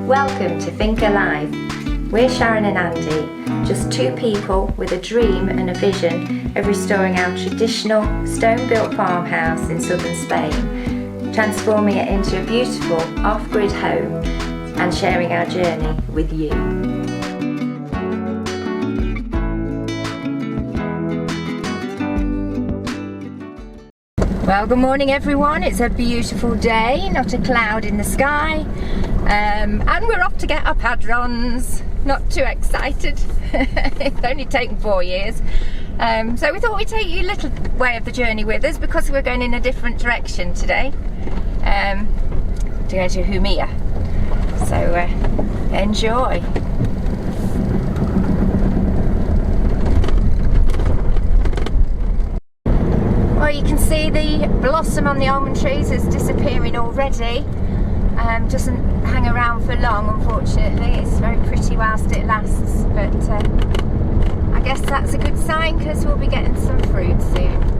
Welcome to Think Alive. We're Sharon and Andy, just two people with a dream and a vision of restoring our traditional stone-built farmhouse in southern Spain, transforming it into a beautiful off-grid home and sharing our journey with you. Well, good morning everyone. It's a beautiful day, not a cloud in the sky, and we're off to get our Padrons. Not too excited. It's only taken 4 years, so we thought we'd take you a little way of the journey with us because we're going in a different direction today, to go to Jumilla. So enjoy. Well, you can see the blossom on the almond trees is disappearing already. Doesn't hang around for long, unfortunately. It's very pretty whilst it lasts, but I guess that's a good sign because we'll be getting some fruit soon.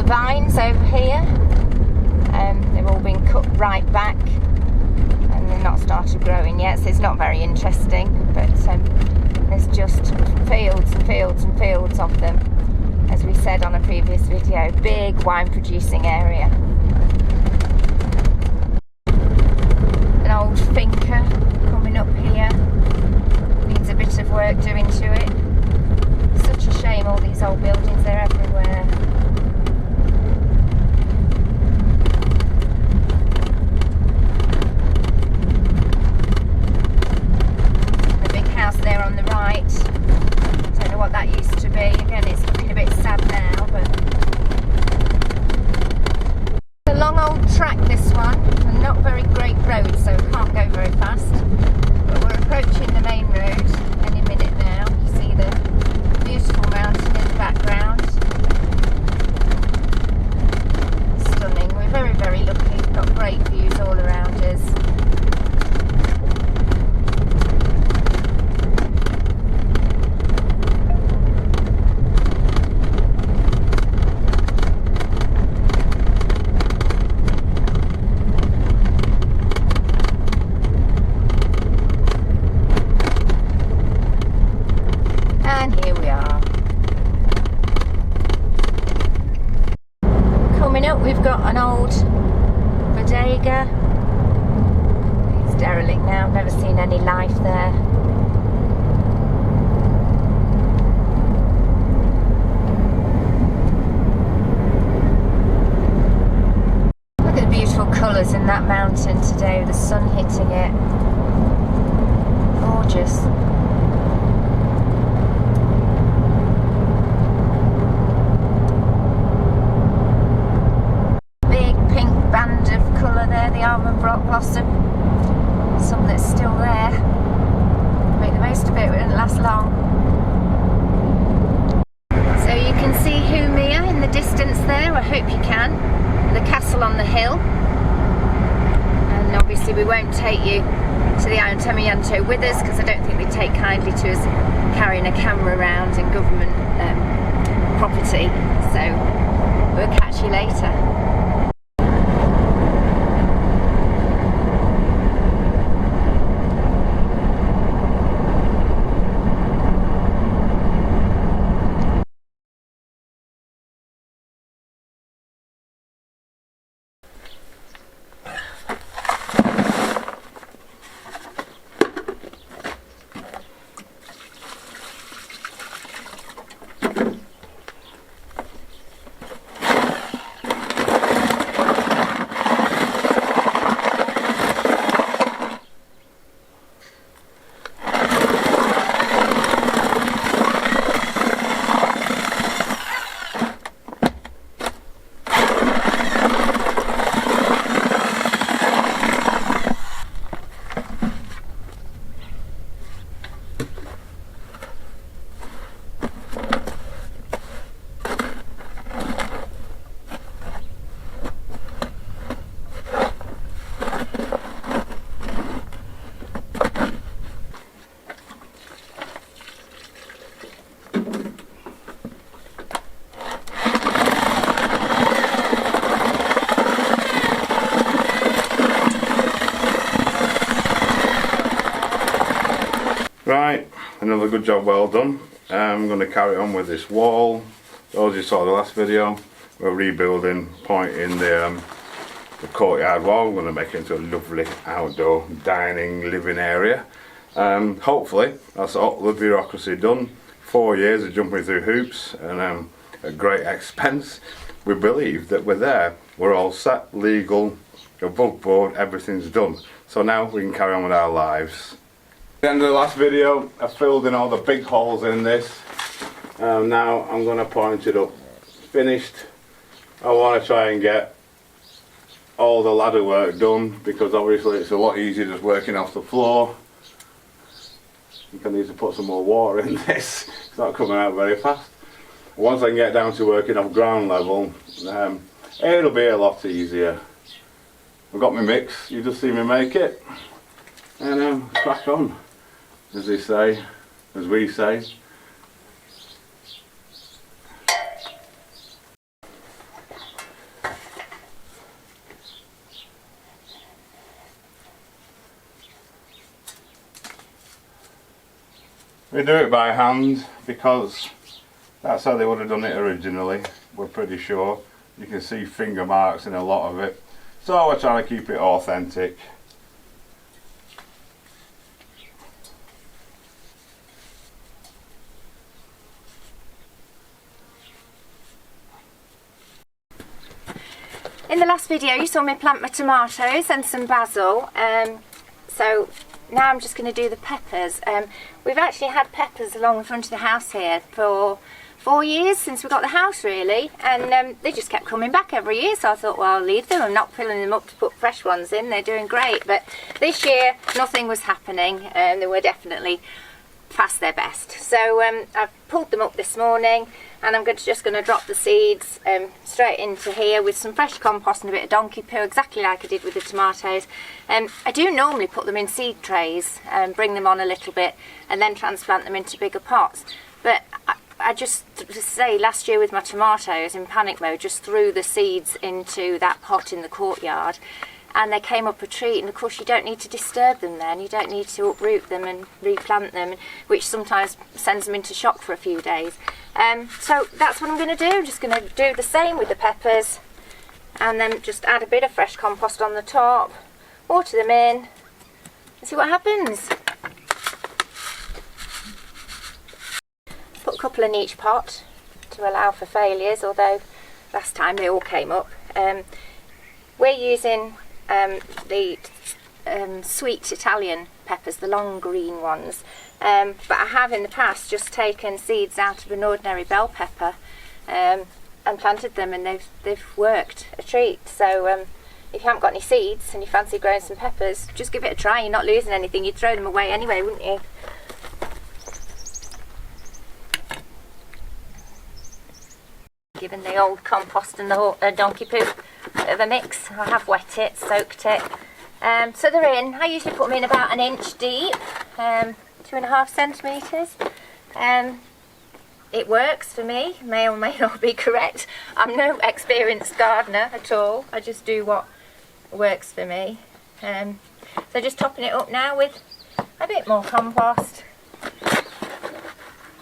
Vines over here, they've all been cut right back and they've not started growing yet, so it's not very interesting, but there's just fields and fields and fields of them, as we said on a previous video. Big wine producing area. An old finca coming up here, needs a bit of work doing to it. Such a shame, all these old buildings, they're everywhere. There on the right, don't know what that used to be. Again, it's looking a bit sad now, but it's a long old track, this one, and not very great road, so we can't go very fast, but we're approaching the main road any minute now. You see the beautiful mountain in the background. Stunning. We're very, very lucky. We've got great views all around us. We've got an old bodega. It's derelict now, never seen any life there. Look at the beautiful colours in that mountain today with the sun hitting it. Gorgeous. Almond blossom, some that's still there. Make the most of it, it won't last long. So you can see Jumilla in the distance there, I hope you can. The castle on the hill. And obviously we won't take you to the Ayuntamiento with us because I don't think they take kindly to us carrying a camera around in government property. So we'll catch you later. Right, another good job well done. I'm going to carry on with this wall. Those you saw the last video, we're rebuilding point in the courtyard wall. We're going to make it into a lovely outdoor dining living area. Hopefully that's all the bureaucracy done. 4 years of jumping through hoops and at great expense. We believe that we're there. We're all set, legal, above board, everything's done. So now we can carry on with our lives. At the end of the last video, I filled in all the big holes in this. Now I'm going to point it up. Finished. I want to try and get all the ladder work done, because obviously it's a lot easier just working off the floor. I think I need to put some more water in this. It's not coming out very fast. Once I can get down to working off ground level, it'll be a lot easier. I've got my mix, you just see me make it, and crack on, as they say, as we say. We do it by hand because that's how they would have done it originally, we're pretty sure. You can see finger marks in a lot of it. So we're trying to keep it authentic. In the last video you saw me plant my tomatoes and some basil, so now I'm just going to do the peppers. We've actually had peppers along the front of the house here for 4 years since we got the house really, and they just kept coming back every year, so I thought, well, I'll leave them. I'm not filling them up to put fresh ones in, they're doing great. But this year nothing was happening, and they were definitely past their best. So I've pulled them up this morning, and I'm just going to drop the seeds straight into here with some fresh compost and a bit of donkey poo, exactly like I did with the tomatoes. I do normally put them in seed trays and bring them on a little bit and then transplant them into bigger pots, but I just, to say, last year with my tomatoes in panic mode, just threw the seeds into that pot in the courtyard, and they came up a treat, and of course you don't need to disturb them then, you don't need to uproot them and replant them, which sometimes sends them into shock for a few days. So that's what I'm going to do. I'm just going to do the same with the peppers, and then just add a bit of fresh compost on the top, water them in, and see what happens. Put a couple in each pot to allow for failures, although last time they all came up. We're using the sweet Italian peppers, the long green ones, but I have in the past just taken seeds out of an ordinary bell pepper and planted them, and they've worked a treat. So if you haven't got any seeds and you fancy growing some peppers, just give it a try. You're not losing anything. You'd throw them away anyway, wouldn't you? Given the old compost and the donkey poo bit of a mix. I have wet it, soaked it. So they're in. I usually put them in about 1 inch deep, 2.5 centimetres. It works for me, may or may not be correct. I'm no experienced gardener at all, I just do what works for me. So just topping it up now with a bit more compost,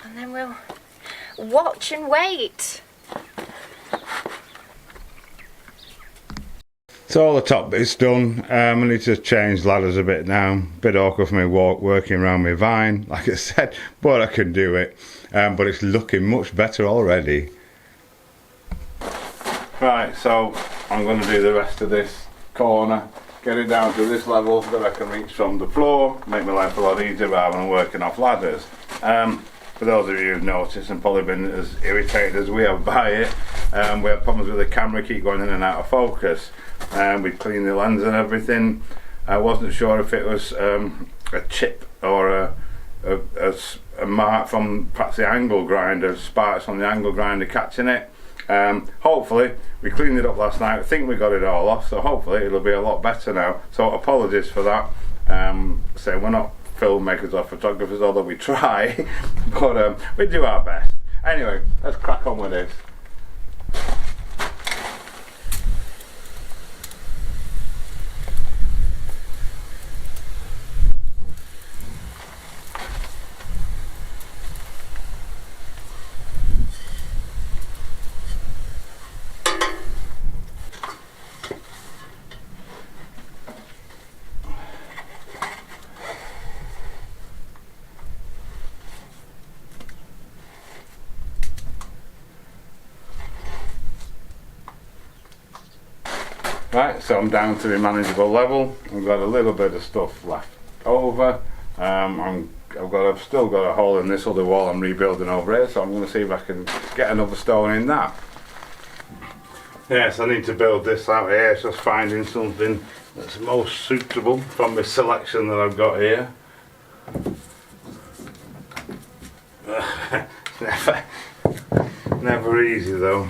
and then we'll watch and wait. So all the top bit's done. I need to change ladders a bit now. Bit awkward for me working around my vine, like I said, but I can do it. But it's looking much better already. Right, so I'm going to do the rest of this corner, get it down to this level that I can reach from the floor, make my life a lot easier rather than working off ladders. For those of you who've noticed and probably been as irritated as we have by it, we have problems with the camera, keep going in and out of focus. We cleaned the lens and everything. I wasn't sure if it was a chip or a mark from perhaps the angle grinder, sparks on the angle grinder catching it. Hopefully, we cleaned it up last night. I think we got it all off, so hopefully it'll be a lot better now. So apologies for that. So we're not filmmakers or photographers, although we try, but we do our best. Anyway, let's crack on with this. Right, so I'm down to the manageable level. I've got a little bit of stuff left over. I've still got a hole in this other wall I'm rebuilding over here, so I'm going to see if I can get another stone in that. Yes, I need to build this out here. It's just finding something that's most suitable from the selection that I've got here. Never easy though.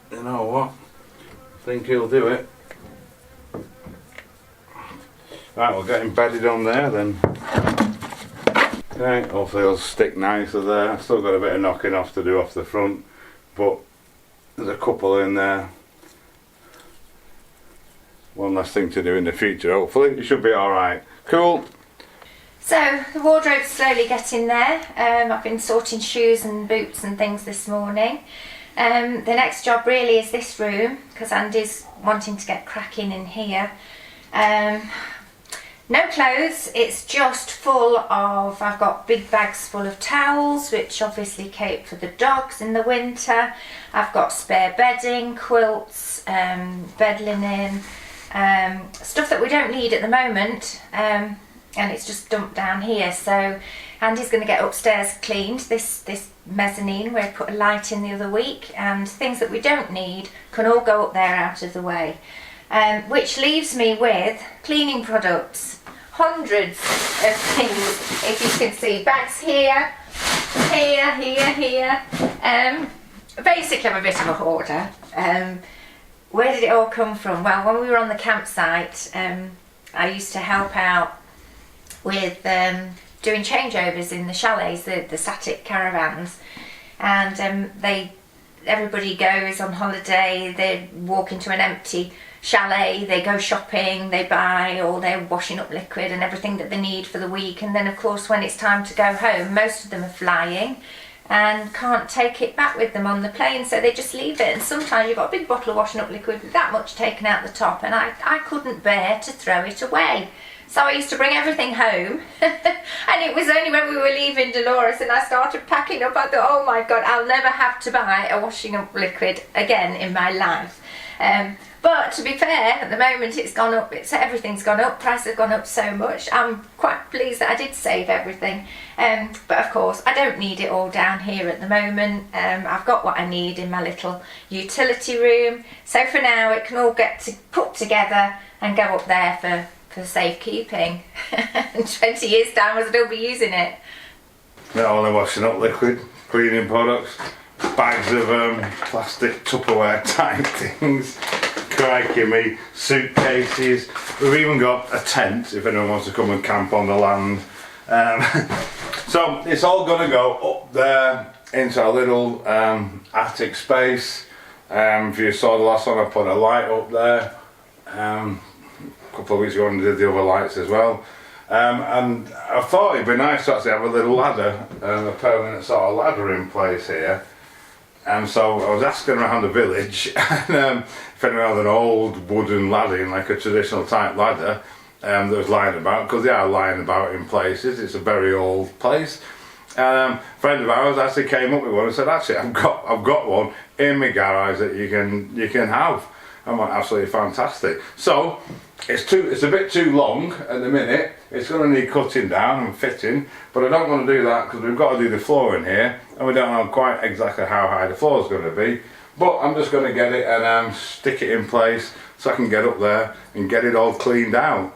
You know what? I think he'll do it. Right, we'll get embedded on there then. Right, hopefully it'll stick nicer there. I've still got a bit of knocking off to do off the front, but there's a couple in there. One less thing to do in the future, hopefully. It should be alright. Cool. So the wardrobe's slowly getting there. I've been sorting shoes and boots and things this morning. The next job really is this room, because Andy's wanting to get cracking in here. No clothes, it's just full of, I've got big bags full of towels, which obviously cape for the dogs in the winter. I've got spare bedding, quilts, bed linen, stuff that we don't need at the moment, and it's just dumped down here. So Andy's going to get upstairs cleaned, this mezzanine where I put a light in the other week, and things that we don't need can all go up there out of the way. Which leaves me with cleaning products, hundreds of things, if you can see, bags here, here. Basically I'm a bit of a hoarder. Where did it all come from? Well, when we were on the campsite, I used to help out with doing changeovers in the chalets, the static caravans, and everybody goes on holiday, they walk into an empty chalet, they go shopping, they buy all their washing up liquid and everything that they need for the week, and then of course when it's time to go home, most of them are flying and can't take it back with them on the plane, so they just leave it. And sometimes you've got a big bottle of washing up liquid with that much taken out the top, and I couldn't bear to throw it away. So I used to bring everything home and it was only when we were leaving Dolores and I started packing up, I thought, oh my god, I'll never have to buy a washing up liquid again in my life. But to be fair, at the moment it's gone up, everything's gone up, prices have gone up so much. I'm quite pleased that I did save everything. But of course I don't need it all down here at the moment. I've got what I need in my little utility room. So for now it can all get put together and go up there for safekeeping. And 20 years time I'll still be using it. Not only washing up liquid, cleaning products, bags of plastic Tupperware type things, crikey me, suitcases. We've even got a tent if anyone wants to come and camp on the land. So it's all going to go up there into a little attic space. If you saw the last one, I put a light up there. A couple of weeks ago, and did the other lights as well. And I thought it'd be nice to actually have a little ladder, a permanent sort of ladder in place here. And so I was asking around the village, and if anyone had an old wooden ladder, like a traditional type ladder, that was lying about, because they are lying about in places. It's a very old place. A friend of ours actually came up with one and said, actually, I've got one in my garage that you can have. I'm like, absolutely fantastic. So it's a bit too long at the minute. It's going to need cutting down and fitting, but I don't want to do that because we've got to do the floor in here, and we don't know quite exactly how high the floor is going to be. But I'm just going to get it and stick it in place so I can get up there and get it all cleaned out.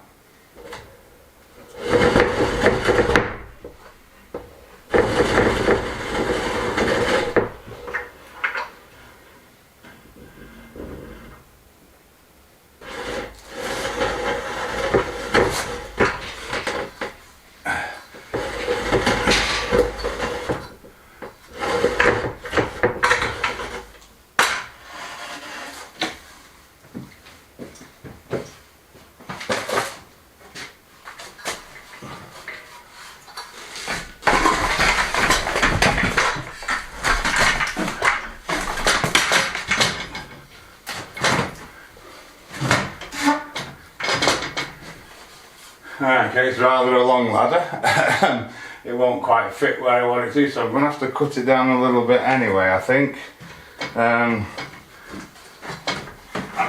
Okay, it's rather a long ladder. It won't quite fit where I want it to, so I'm going to have to cut it down a little bit anyway, I think.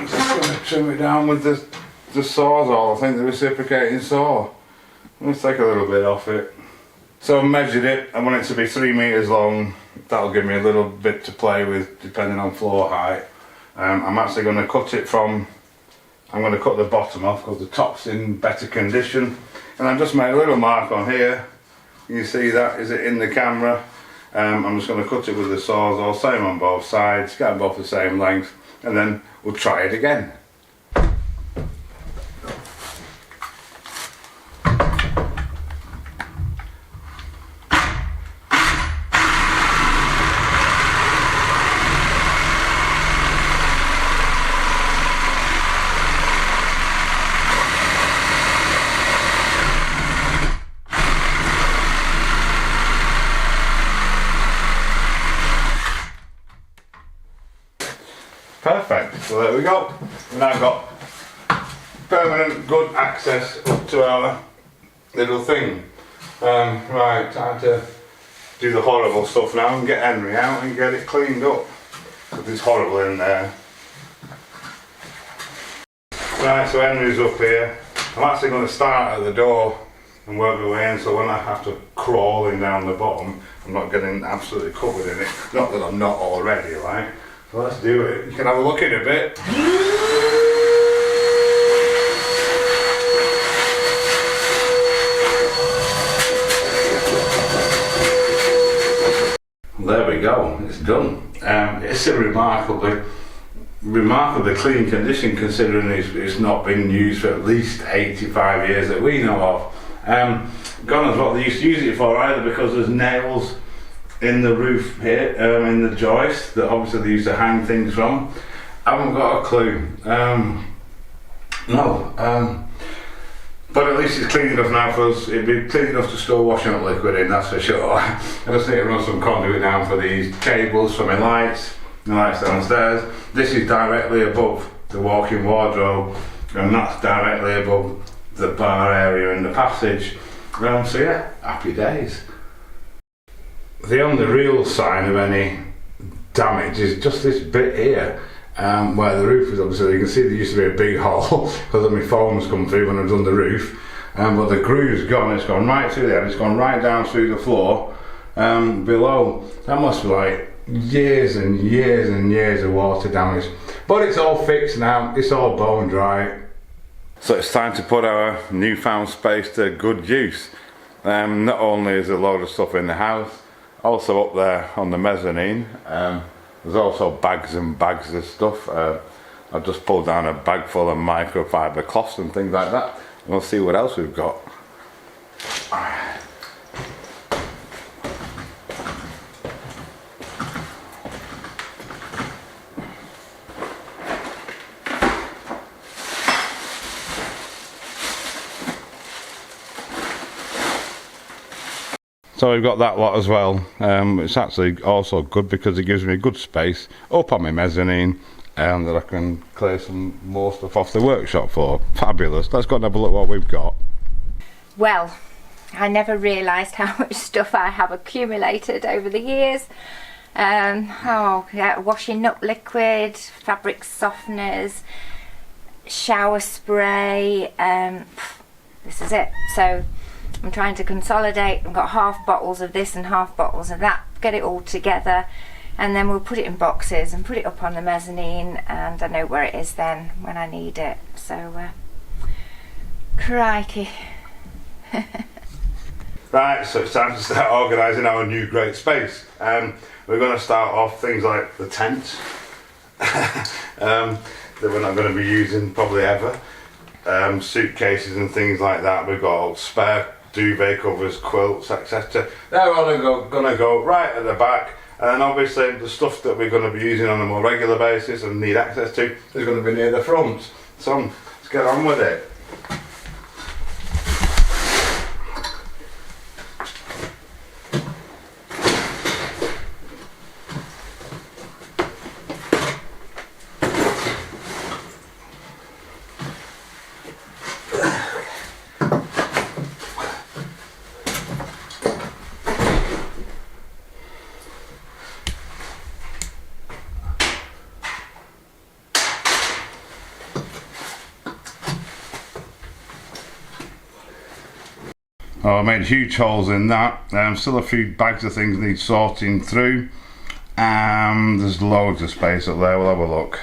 I'm just going to trim it down with the sawzall. I think the reciprocating saw. Let's take a little bit off it. So I measured it. I want it to be 3 meters long. That'll give me a little bit to play with depending on floor height. I'm actually going to cut it from, I'm going to cut the bottom off because the top's in better condition. And I've just made a little mark on here. You see that? Is it in the camera? I'm just going to cut it with the sawzall, same on both sides, get them both the same length, and then we'll try it again. Perfect, so there we go. We've now got permanent good access up to our little thing. Right, time to do the horrible stuff now and get Henry out and get it cleaned up. Because it's horrible in there. Right, so Henry's up here. I'm actually going to start at the door and work my way in, so when I have to crawl in down the bottom, I'm not getting absolutely covered in it. Not that I'm not already, right? So let's do it. You can have a look in a bit. There we go, it's done. It's a remarkably clean condition considering it's not been used for at least 85 years that we know of. Gone is what they used to use it for either, because there's nails in the roof here, in the joist that obviously they used to hang things from. I haven't got a clue. But at least it's clean enough now for us. It'd be clean enough to store washing up liquid in, that's for sure. I just need to run some conduit down for these cables for my lights downstairs. This is directly above the walk-in wardrobe, and that's directly above the bar area in the passage. So yeah, happy days. The only real sign of any damage is just this bit here, where the roof is. Obviously you can see there used to be a big hole because my foam's come through when I've done the roof, but the groove's gone. It's gone right through there and it's gone right down through the floor below. That must be like years and years and years of water damage, but it's all fixed now. It's all bone dry. So it's time to put our newfound space to good use. Not only is there a load of stuff in the house, also up there on the mezzanine, there's also bags and bags of stuff. I've just pulled down a bag full of microfiber cloths and things like that. And we'll see what else we've got. So we've got that lot as well. It's actually also good because it gives me a good space up on my mezzanine and that I can clear some more stuff off the workshop for. Fabulous. Let's go and have a look what we've got. Well, I never realised how much stuff I have accumulated over the years. Washing up liquid, fabric softeners, shower spray, this is it. So I'm trying to consolidate. I've got half bottles of this and half bottles of that, get it all together, and then we'll put it in boxes and put it up on the mezzanine, and I know where it is then when I need it. So crikey. Right, so it's time to start organising our new great space. We're going to start off things like the tent that we're not going to be using probably ever, suitcases and things like that. We've got spare duvet covers, quilts, etc. They're all going to go right at the back, and then obviously the stuff that we're going to be using on a more regular basis and need access to is going to be near the front. So let's get on with it. Oh, I made huge holes in that. Still a few bags of things need sorting through. There's loads of space up there, we'll have a look.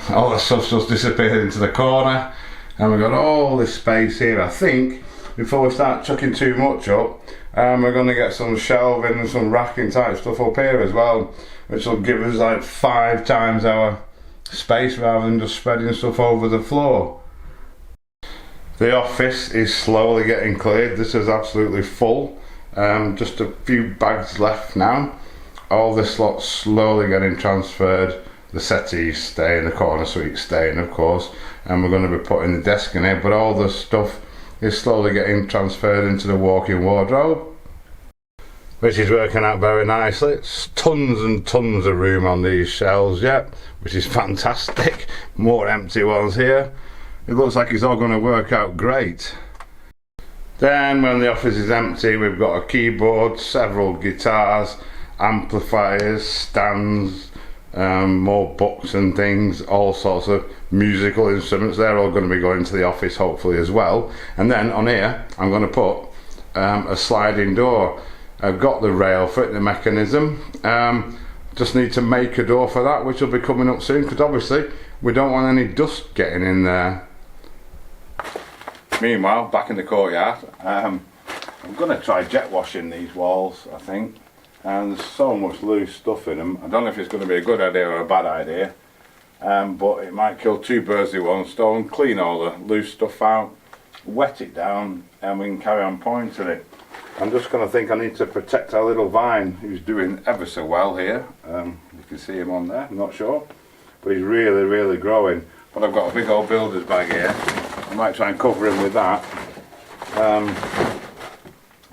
All the stuff's just disappeared into the corner, and we've got all this space here. I think before we start chucking too much up, we're going to get some shelving and some racking type stuff up here as well, which will give us like 5 times our space rather than just spreading stuff over the floor. The office is slowly getting cleared. This is absolutely full. Just a few bags left now. All this lot's slowly getting transferred. The settees staying, the corner suite staying of course, and we're going to be putting the desk in here, but all the stuff is slowly getting transferred into the walk-in wardrobe, which is working out very nicely. It's tons and tons of room on these shelves yet, which is fantastic. More empty ones here. It looks like it's all going to work out great. Then when the office is empty, we've got a keyboard, several guitars, amplifiers, stands, more books and things, all sorts of musical instruments. They're all going to be going to the office hopefully as well. And then on here I'm going to put a sliding door. I've got the rail for it, the mechanism. Just need to make a door for that, which will be coming up soon, because obviously we don't want any dust getting in there. Meanwhile, back in the courtyard, I'm going to try jet washing these walls, I think. And there's so much loose stuff in them. I don't know if it's going to be a good idea or a bad idea, but it might kill 2 birds with 1 stone. Clean all the loose stuff out, wet it down, and we can carry on pointing it. I'm just going to think I need to protect our little vine, who's doing ever so well here. You can see him on there, I'm not sure, but he's really, really growing. But I've got a big old builder's bag here. I might try and cover him with that.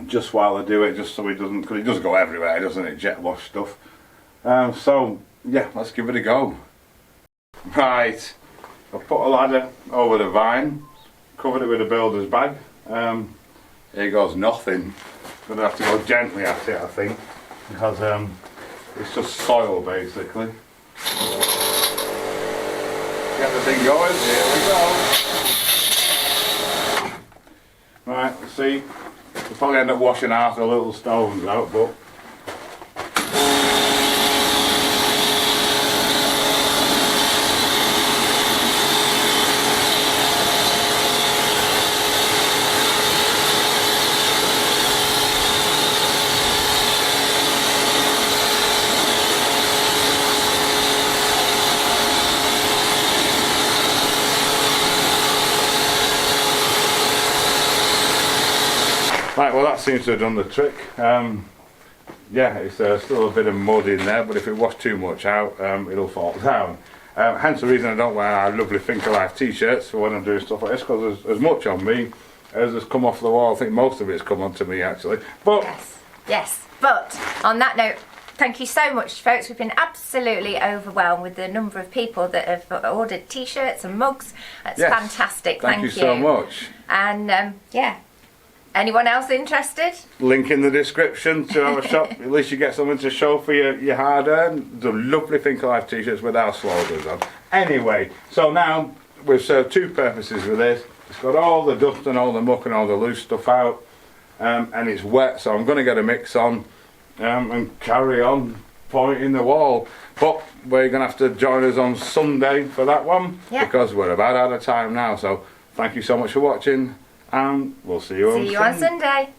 Just while I do it, just so he doesn't, because he does go everywhere, doesn't it, jet wash stuff. So yeah, let's give it a go. Right, I've put a ladder over the vine, covered it with a builder's bag. Here goes nothing. I'm going to have to go gently at it, I think, because it's just soil basically. Get the thing going, here we go. Right, let's see. We'll probably end up washing half the little stones out, but right, well that seems to have done the trick. Yeah, it's still a bit of mud in there, but if it washes too much out, it'll fall down. Hence the reason I don't wear our lovely Think Alive t-shirts for when I'm doing stuff like this, because there's as much on me as has come off the wall. I think most of it's come onto me actually. But yes, but on that note, thank you so much folks. We've been absolutely overwhelmed with the number of people that have ordered t-shirts and mugs. That's fantastic. Thank you so much. And yeah, anyone else interested? Link in the description to our shop. At least you get something to show for your hard earned. The lovely Think Alive t-shirts with our slogans on. Anyway, so now we've served 2 purposes with this. It's got all the dust and all the muck and all the loose stuff out, and it's wet, so I'm going to get a mix on and carry on pointing the wall. But we're going to have to join us on Sunday for that one, because we're about out of time now. So thank you so much for watching, and we'll see you on Sunday.